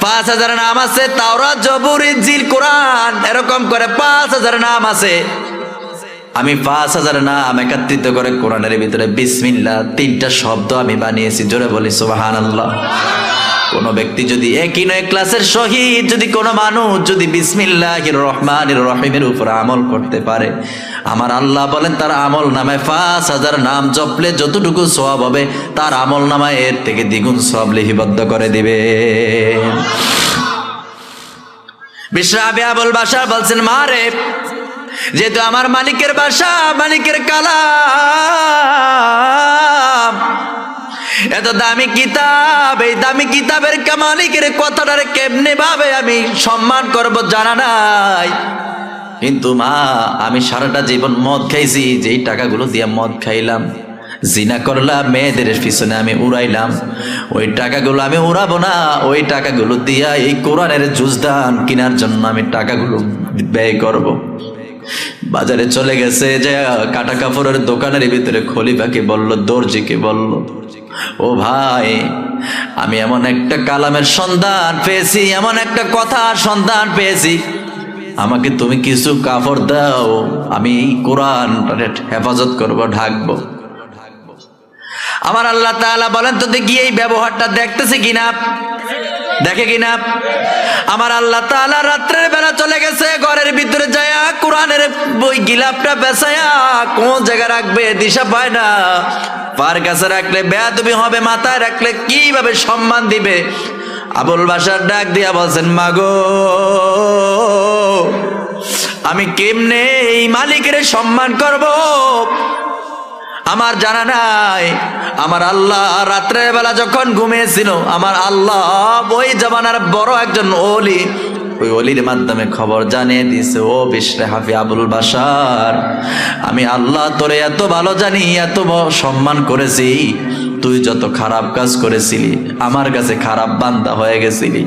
5000 নাম আছে, তাওরাত, জবুর, ইনজিল, কোরআন, এরকম করে 5000 নাম আছে। আমি 5000 নাম একত্রিত করে কোরআনের ভিতরে বিসমিল্লাহ 3টা শব্দ আমি বানিয়েছি। জোরে বলি সুবহানাল্লাহ। কোন ব্যক্তি যদি একই নয় ক্লাসের শহীদ, যদি কোনো মানুষ যদি বিসমিল্লাহির রহমানির রহিমের উপর আমল করতে পারে, আমার আল্লাহ বলেন তার আমল নামায় 5000 নাম জপলে যতটুকু সওয়াব হবে তার আমল নামায় এর থেকে দ্বিগুণ সওয়াব লিপিবদ্ধ করে দিবে। বিশরাবি আবুল বাশার বলছেন, মারে যেহেতু আমার মালিকের বাসা, মালিকের কালাম, এত দামি কিতাব, এই দামি কিতাবের মালিকের কথাটারে কেমনে ভাবে আমি সম্মান করব জানা নাই। কিন্তু মা, আমি সারাটা জীবন মদ খাইছি, যেই টাকাগুলো দিয়ে মদ খাইলাম, জিনা করলাম, মেয়েদের পিছনে আমি উড়াইলাম, ওই টাকাগুলো আমি উড়াবো না। ওই টাকাগুলো দিয়া এই কোরআনের জুজদান কেনার জন্য আমি টাকাগুলো ব্যয় করব। বাজারে চলে গেছে, যে কাটা কাপড়ের দোকানের ভিতরে খলিফাকে বলল, দর্জিকে বলল, ও ভাই, আমি এমন একটা কালামের সন্ধান পেয়েছি, এমন একটা কথার সন্ধান পেয়েছি, আমাকে তুমি কিছু কাপড় দাও, আমি কোরআন হেফাজত করব, ঢাকবো। আমার আল্লাহ তাআলা বলেন, তো দেখি এই ব্যবহারটা দেখতেছে কিনা, দেখে কিনা। আমার আল্লাহ তাআলা রাত্রের বেলা চলে গেছে, ঘরের ভিতরে যায়া কোরআনের বই গিলাপটা বেচায়া কোন জায়গায় রাখবে দিশা পায় না। পার কাছে রাখলে বেয়াদবি হবে, মাথায় রাখলে কিভাবে সম্মান দিবে। আবুল বাশার ডাক দিয়া বলছেন, মাগো, আমি কেমনে এই মালিকের সম্মান করব আমার জানা নাই। আমার আল্লাহ রাত্রের বেলা যখন ঘুমিয়েছিল, আমার আল্লাহ ওই জামানার বড় একজন ওলি, ওই ওলির মাধ্যমে খবর জানিয়ে দিয়েছে, ও বিশরাবি আবুল বাশার, আমি আল্লাহ তোরে এত ভালো জানি, এত সম্মান করেছি, তুই যত খারাপ কাজ করেছিলি আমার কাছে খারাপ বান্দা হয়ে গেছিলি।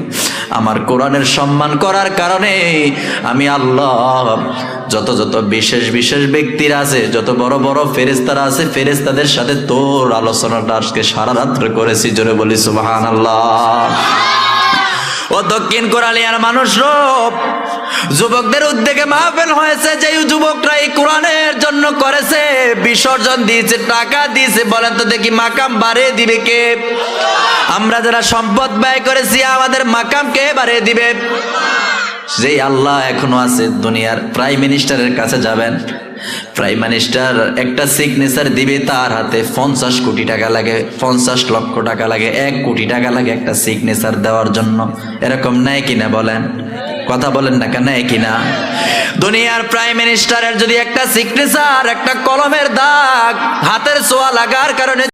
আমার কোরআনের সম্মান করার কারণে আমি আল্লাহ যত যত বিশেষ বিশেষ ব্যক্তিরা আছে, যত বড় বড় ফেরেশতারা আছে, ফেরেশতাদের সাথে তোর আলোচনাটা আজকে সারা রাত্রে করেছি। জোরে বলি সুবহানাল্লাহ। ও দক্ষিণ কোরালিয়ার মানুষরা, যুবকদের উদ্যোগে মাহফিল হয়েছে, যে যুবকরা এই কোরআনের জন্য করেছে, বিসর্জন দিয়েছে, টাকা দিয়েছে, বলেন তো দেখি মাকাম বাড়িয়ে দিবে কে? আমরা যারা সম্পদ ব্যয় করেছি, আমাদের মাকাম কে বাড়িয়ে দিবে? যেই আল্লাহ এখনো আছে দুনিয়ার, প্রাইম মিনিস্টারের কাছে যাবেন, প্রাইম মিনিস্টার একটা সিগনেচার দিবে, তার হাতে 50 কোটি টাকা লাগে, 50 লক্ষ টাকা লাগে, 1 কোটি টাকা লাগে একটা সিগনেচার দেওয়ার জন্য। এরকম নেয় কিনা বলেন? কথা বলেন না কেন, নেয় কিনা? দুনিয়ার প্রাইম মিনিস্টারের যদি একটা সিগনেচার, একটা কলমের দাগ, হাতের ছোঁয়া লাগার কারণে